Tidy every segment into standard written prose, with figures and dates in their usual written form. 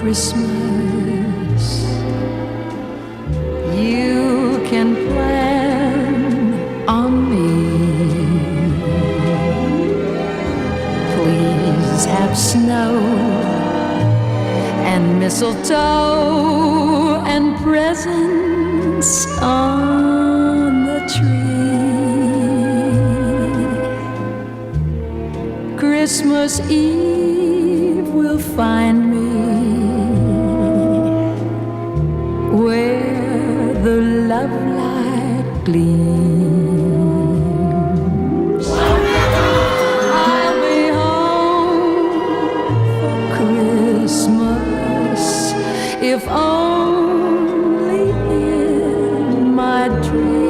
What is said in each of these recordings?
Christmas, you can plan on me. Please have snow and mistletoe and presents on the tree. Christmas Eve will find me where the love light gleams. I'll be home for Christmas, if only in my dreams.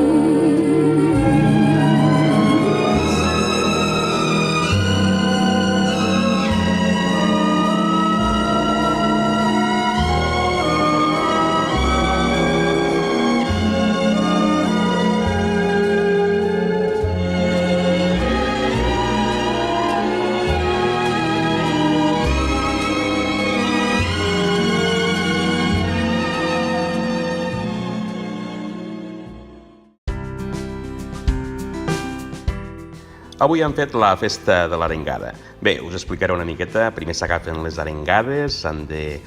Avui han fet la festa de l'arengada. Bé, us explicaré una miqueta. Primer s'agafen les arengades, s'han de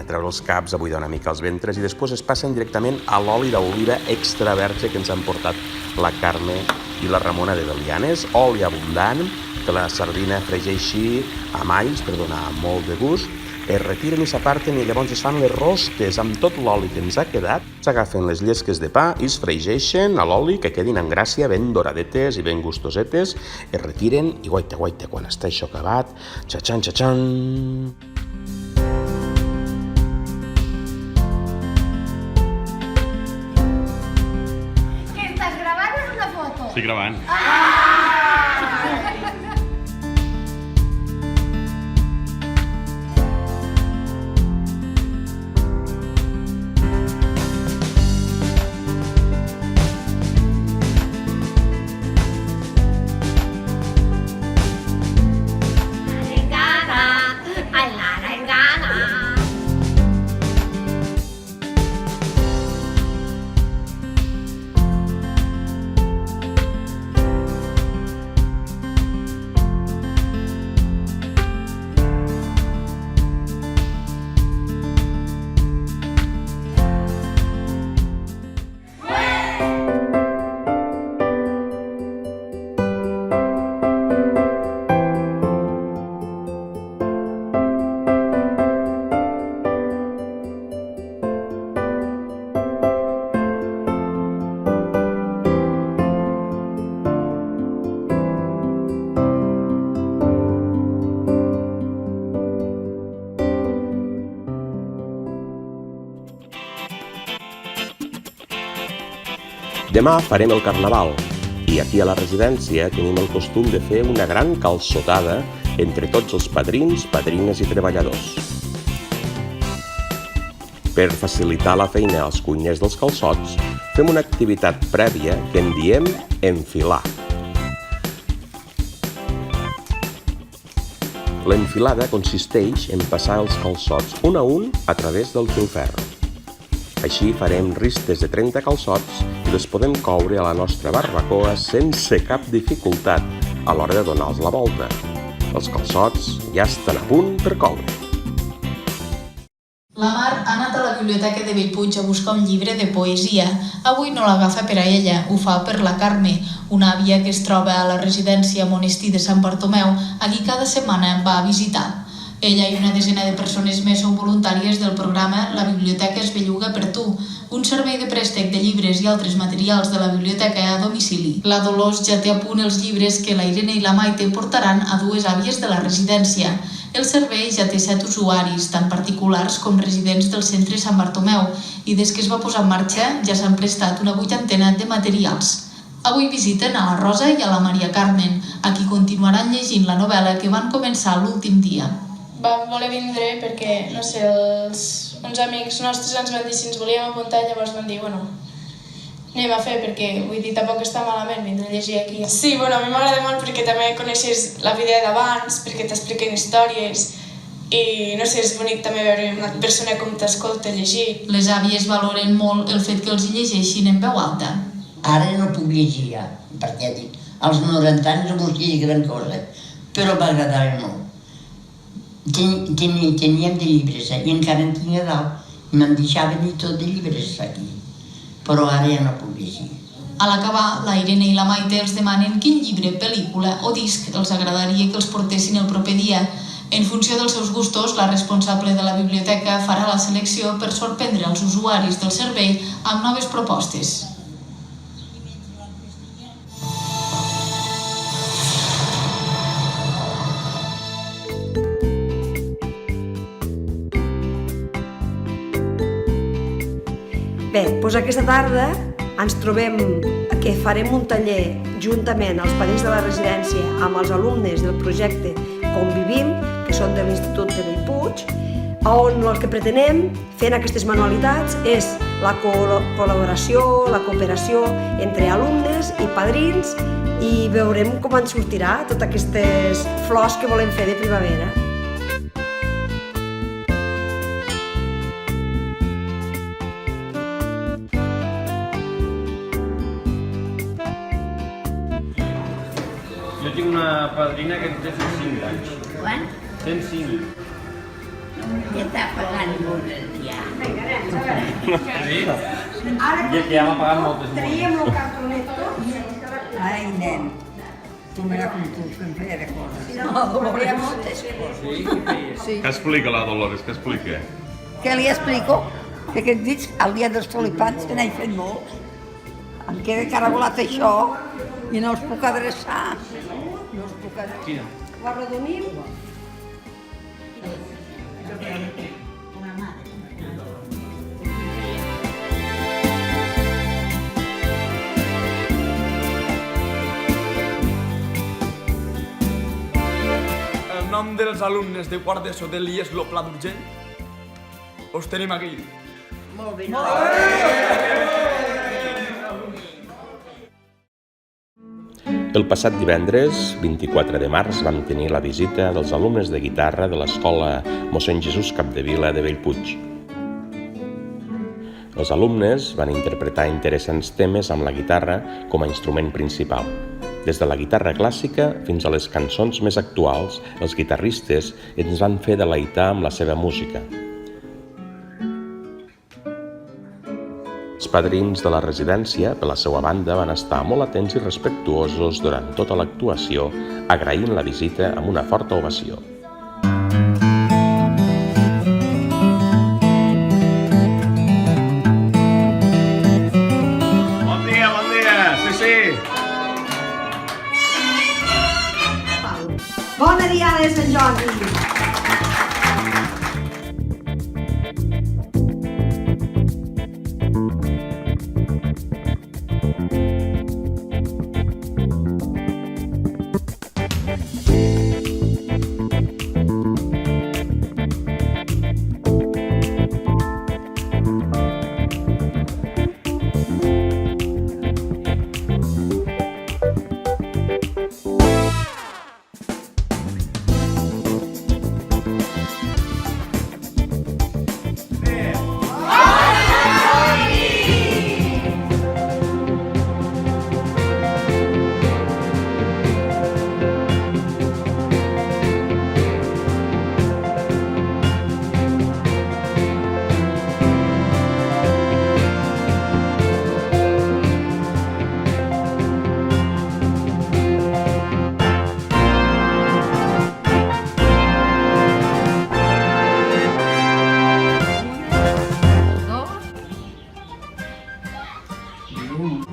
treure els caps, a buidar una mica els ventres i després es passen directament a l'oli d'oliva extra verge que ens han portat la Carme i la Ramona de Belianes. Oli abundant, que la sardina fregeixi amb alls per donar molt de gust. Es retiren i s'aparten i llavors es fan les rosques amb tot l'oli que ens ha quedat. S'agafen les llesques de pa i es fregeixen a l'oli que quedin en gràcia ben doradetes i ben gustosetes. Es retiren i guaita, quan està això acabat, xa-xan, xa-xan. Què, estàs gravant o és una foto? Estic gravant. Demà farem el Carnaval i aquí a la residència tenim el costum de fer una gran calçotada entre tots els padrins, padrines i treballadors. Per facilitar la feina als cuiners dels calçots, fem una activitat prèvia que en diem enfilar. L'enfilada consisteix en passar els calçots un a un a través del filferro. Així farem ristes de 30 calçots i les podem coure a la nostra barbacoa sense cap dificultat a l'hora de donar-los la volta. Els calçots ja estan a punt per coure. La Mar ha anat a la biblioteca de Bellpuig a buscar un llibre de poesia. Avui no l'agafa per a ella, ho fa per la Carme, una àvia que es troba a la residència Monestir de Sant Bartomeu, a qui cada setmana va a visitar. Ella i una desena de persones més són voluntàries del programa La Biblioteca es belluga per tu, un servei de préstec de llibres i altres materials de la biblioteca a domicili. La Dolors ja té a punt els llibres que la Irene i la Maite portaran a dues àvies de la residència. El servei ja té 7 usuaris, tant particulars com residents del centre Sant Bartomeu, i des que es va posar en marxa ja s'han prestat una 80 de materials. Avui visiten a la Rosa i a la Maria Carmen, a qui continuaran llegint la novel·la que van començar l'últim dia. Vam voler vindre perquè, no sé, uns amics nostres ens van dir si ens volíem apuntar, llavors van dir, bueno, anem a fer perquè, vull dir, tampoc està malament vindre a llegir aquí. Sí, bueno, a mi m'agrada molt perquè també coneixes la vida d'abans, perquè t'expliquen històries i no sé, és bonic també veure una persona com t'escolta llegir. Les àvies valoren molt el fet que els llegeixin en veu alta. Ara no puc llegir ja, perquè als 90 anys no puc llegir gran cosa, però m'agradava molt. Teníem de llibres i encara en tinc a dalt, i me'n deixaven i tot de llibres aquí, però ara ja no puc llegir. A l'acabar, la Irene i la Maite els demanen quin llibre, pel·lícula o disc els agradaria que els portessin el proper dia. En funció dels seus gustos, la responsable de la biblioteca farà la selecció per sorprendre els usuaris del servei amb noves propostes. Bé, doncs aquesta tarda ens trobem que farem un taller juntament als padrins de la residència amb els alumnes del projecte Convivim, que són de l'Institut de Bellpuig, on el que pretenem, fent aquestes manualitats, és la col·laboració, la cooperació entre alumnes i padrins, i veurem com ens sortirà totes aquestes flors que volem fer de primavera. Jo tinc una padrina que té 105 anys. Quan? 105. Ja està pagant molt ja. Sí? I que ja m'ha pagat moltes moltes. Ai, nen, tu mira com tu fem feia de coses. No, feia moltes coses. Sí. Què explica la Dolores? Què explica? Què li explico? Que aquests dits, el dia dels tulipans, que n'he fet molts. Em queda caragolat això i no els puc adreçar. No els puc adreçar. Ho arredonim. El nom dels alumnes de quart d'ESO de l'IES Lo Pla d'Urgell us tenim aquí. Molt bé. El passat divendres, 24 de març, vam tenir la visita dels alumnes de guitarra de l'Escola Mossèn Jesús Capdevila de Bellpuig. Els alumnes van interpretar interessants temes amb la guitarra com a instrument principal. Des de la guitarra clàssica fins a les cançons més actuals, els guitarristes ens van fer deleitar amb la seva música. Els padrins de la residència, per la seva banda, van estar molt atents i respectuosos durant tota l'actuació, agraint la visita amb una forta ovació. Bon dia, sí. Bona diada de Sant Jordi!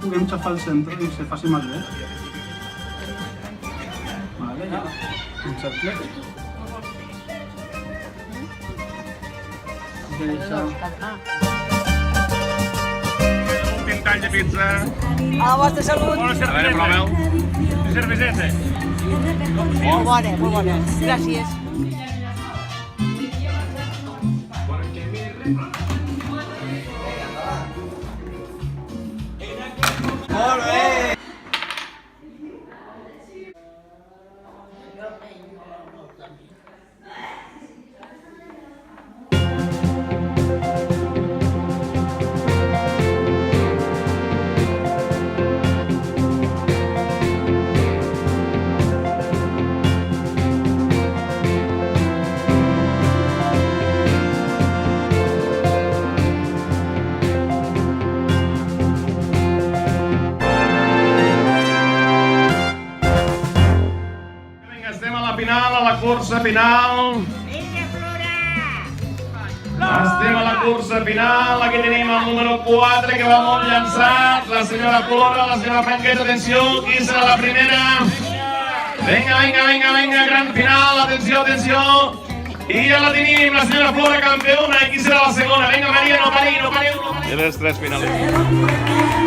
Puguem xafar el centre i se faci més bé. Vale, ja. Un cercle. Un tall de pizza. A la vostra salut. Bona cervesa. Proveu. Cerveseta. Molt bona. Gràcies. cursa final. Estem a la cursa final. Aquí tenim el número 4 que va molt llançat. La senyora Flora, la senyora Franquet, atenció, qui serà la primera? Vinga, gran final, atenció. I ja la tenim, la senyora Flora campeona. I qui serà la segona? Vinga, Maria, no pari. I les 3 finalistes.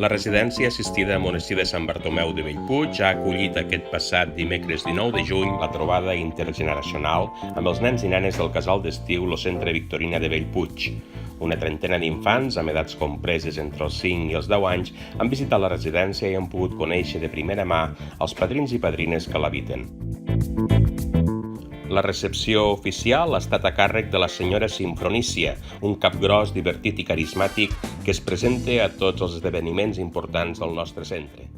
La residència assistida a Monestir de Sant Bartomeu de Bellpuig ha acollit aquest passat dimecres 19 de juny la trobada intergeneracional amb els nens i nenes del casal d'estiu Lo Centre Victorina de Bellpuig. Una trentena d'infants, amb edats compreses entre els 5 i els 10 anys, han visitat la residència i han pogut conèixer de primera mà els padrins i padrines que l'habiten. La recepció oficial ha estat a càrrec de la senyora Simfronícia, un capgros divertit i carismàtic que es presenta a tots els esdeveniments importants del nostre centre.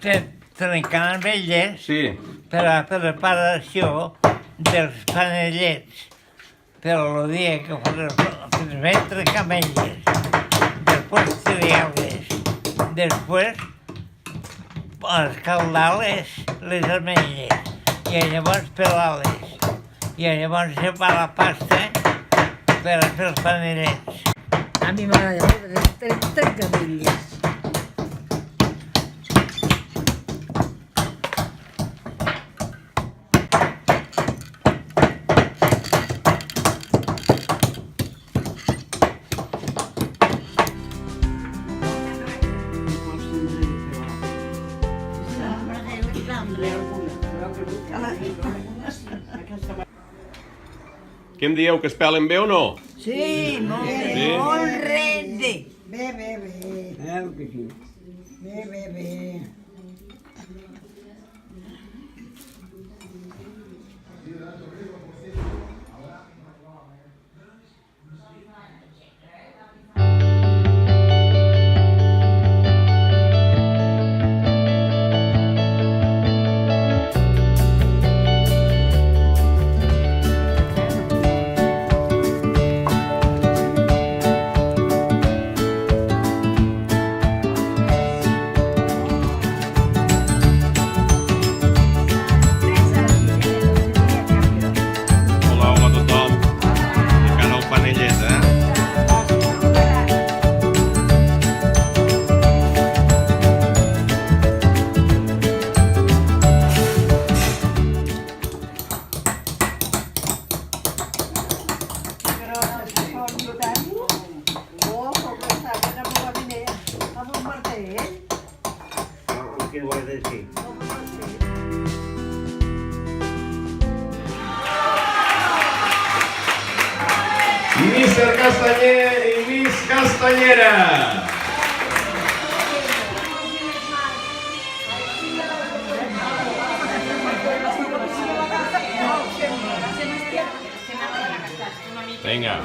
estem trencant velles per a la preparació dels panellets per el dia que farem trencamelles. después triarles. Després escaldar les ametlles i llavors pelar-les. I llavors separar la pasta per a fer els panellets. A mi m'agrada tres gamelles. Què em dieu, que es pelen bé o no? Sí, molt bé, Sí? molt rende. Bé, bé, bé. Veu que sí. Bé, bé, bé. Hola, hola a tothom. Encara el panellet, Què vols dir? Míster Castanyer i Miss Castanyera. Vinga.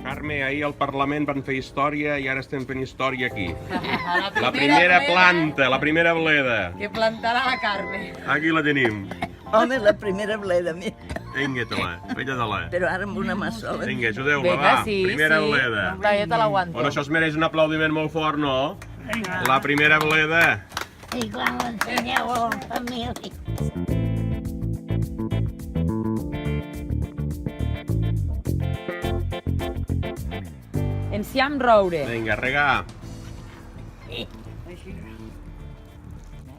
Carme, ahir al Parlament van fer història i ara estem fent història aquí. La primera planta, la primera bleda. Que plantarà la Carme. Aquí la tenim. Home, la primera bleda, mira. Vinga-te-la, falla-te-la. Però ara amb una mà sola. Vinga, ajudeu-la, va. Primera bleda. Va, jo te l'aguanto. Bueno, això es mereix un aplaudiment molt fort, no? La primera bleda. I quan l'ensenyeu a la família. Enciam roure. Vinga, regar.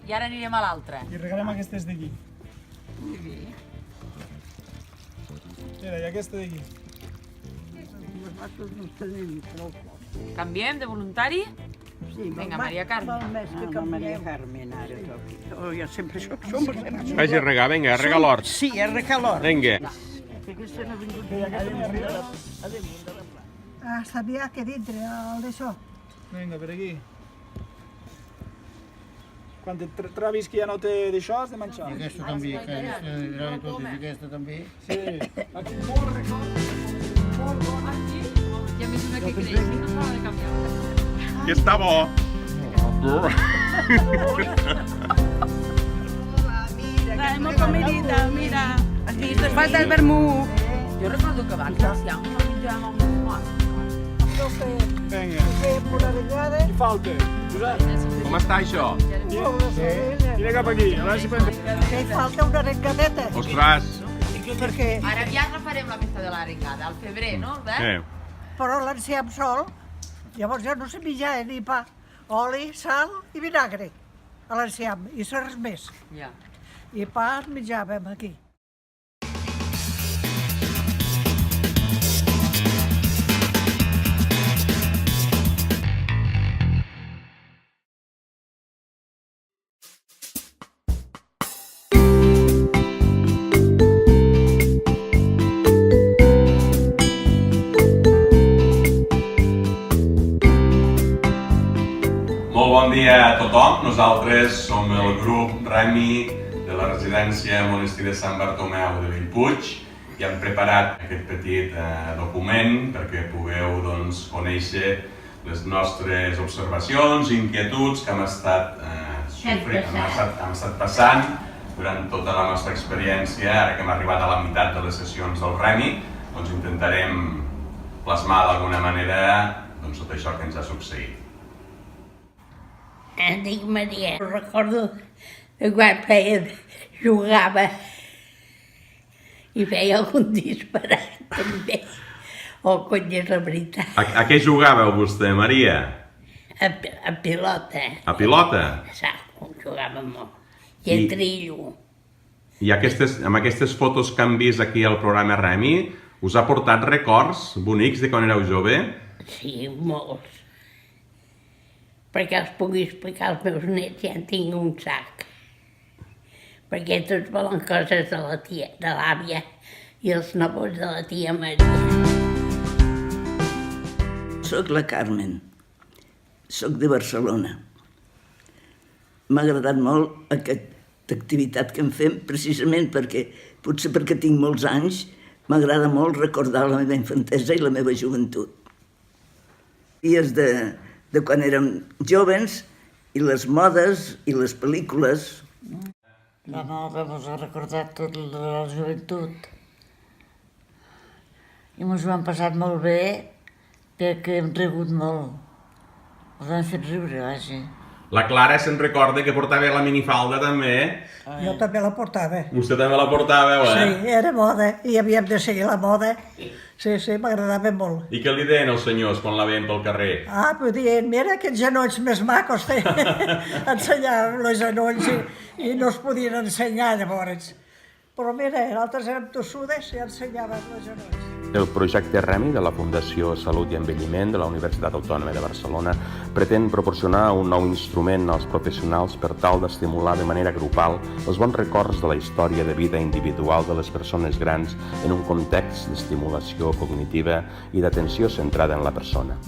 I ara anirem a l'altra. I regarem aquestes d'aquí. Mira, i aquesta d'aquí. Canviem de voluntari? Sí, Vinga, Maria Carme. Maria Carmen, ara toqui. Oh, jo sempre soc, som sempre. Vagi a regar, vinga, a regar l'hort. Sí, a regar l'hort. Vinga. Sabia que dintre, el d'això. Vinga, per aquí. Quan et trobis que ja no té d'això, has de menjar. I aquesta també, que aquesta també. Sí. Aquí molt record. I a més una que creix, no s'ha de canviar. Que està bo. Traemos comidita, mira. Aquí te falta el vermú. Jo recordo que abans l'enciam no menjàvem un mort. Vinga. I falta. Josep, Com està això? vine cap aquí. A veure si podem... Que falta una arrengadeta. Ostres. Perquè, Ara aviat no farem la festa de l'arengada, al febrer, no, Albert? però l'enciam sol, llavors ja no se menja ni pa. Oli, sal i vinagre. a l'enciam, i res més. Ja. I pa menjàvem aquí. Molt bon dia a tothom. Nosaltres som el grup Remi de la residència Monestir de Sant Bartomeu de Bellpuig i hem preparat aquest petit document perquè pugueu conèixer les nostres observacions i inquietuds que hem estat passant durant tota la nostra experiència. Ara que hem arribat a la meitat de les sessions del Remi, intentarem plasmar d'alguna manera tot això que ens ha succeït. Em dic Maria. Recordo que quan jugava i feia algun disparat també. O cony, és la veritat. A què jugàveu vostè, Maria? A pilota. A pilota? Exacte, jugava molt. I a trillo. I amb aquestes fotos que han vist aquí al programa Remi, us ha portat records bonics de quan éreu jove? Sí, molts. Perquè els pugui explicar als meus nets, ja en tinc un sac. Perquè tots volen coses de la tia, de l'àvia i els nebots de la tia Maria. Soc la Carmen, soc de Barcelona. M'ha agradat molt aquesta activitat que en fem, precisament perquè, potser perquè tinc molts anys, m'agrada molt recordar la meva infantesa i la meva joventut. Dies de quan érem joves, i les modes i les pel·lícules. La moda ens ha recordat tot de la joventut. I ens ho hem passat molt bé, perquè hem rigut molt. Ens han fet riure, vaja. La Clara se'n recorda que portava la minifalda també. Jo també la portava. Vostè també la portava, Sí, era moda, i havíem de seguir la moda. Sí, m'agradava molt. I què li deien els senyors quan la veien pel carrer? Però dient, mira aquests genolls més macos, ensenyaven els genolls i no es podien ensenyar llavors. Però mira, nosaltres érem tossudes i ensenyaven els genolls. El projecte Remi de la Fundació Salut i Envelliment de la Universitat Autònoma de Barcelona pretén proporcionar un nou instrument als professionals per tal d'estimular de manera grupal els bons records de la història de vida individual de les persones grans en un context d'estimulació cognitiva i d'atenció centrada en la persona.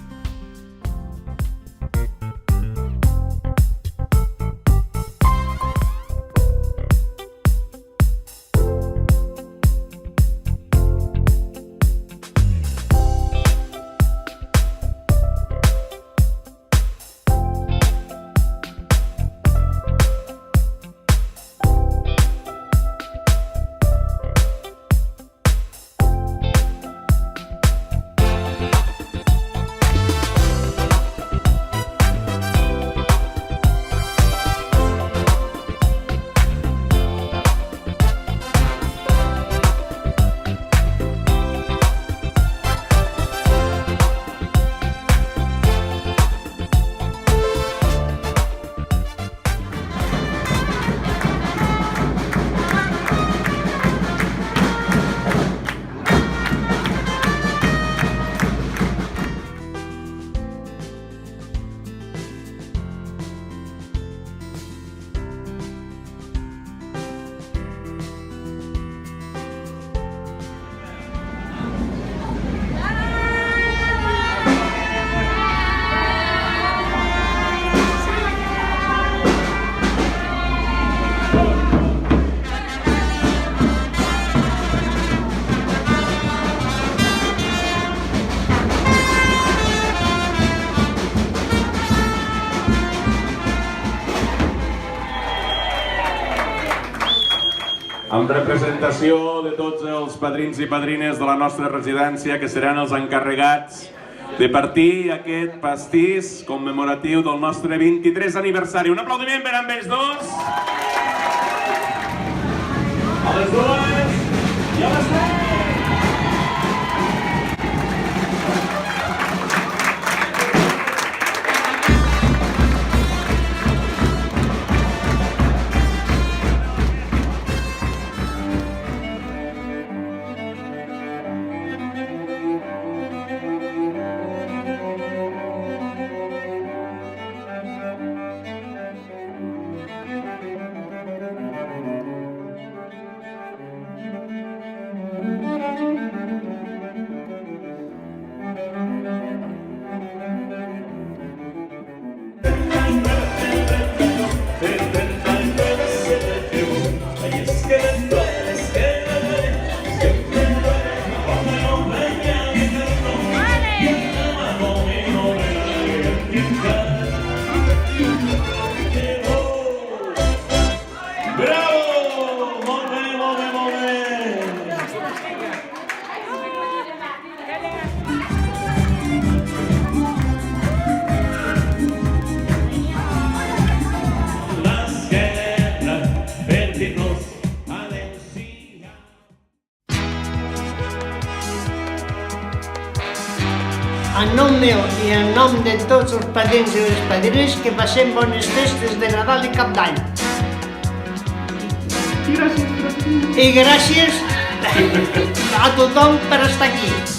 En representació de tots els padrins i padrines de la nostra residència, que seran els encarregats de partir aquest pastís commemoratiu del nostre 23 aniversari. Un aplaudiment per amb ells dos. A les dues i a les tres. i en nom de tots els padrins i les padrines que passem bones festes de Nadal i Cap d'Any. I gràcies a tothom per estar aquí.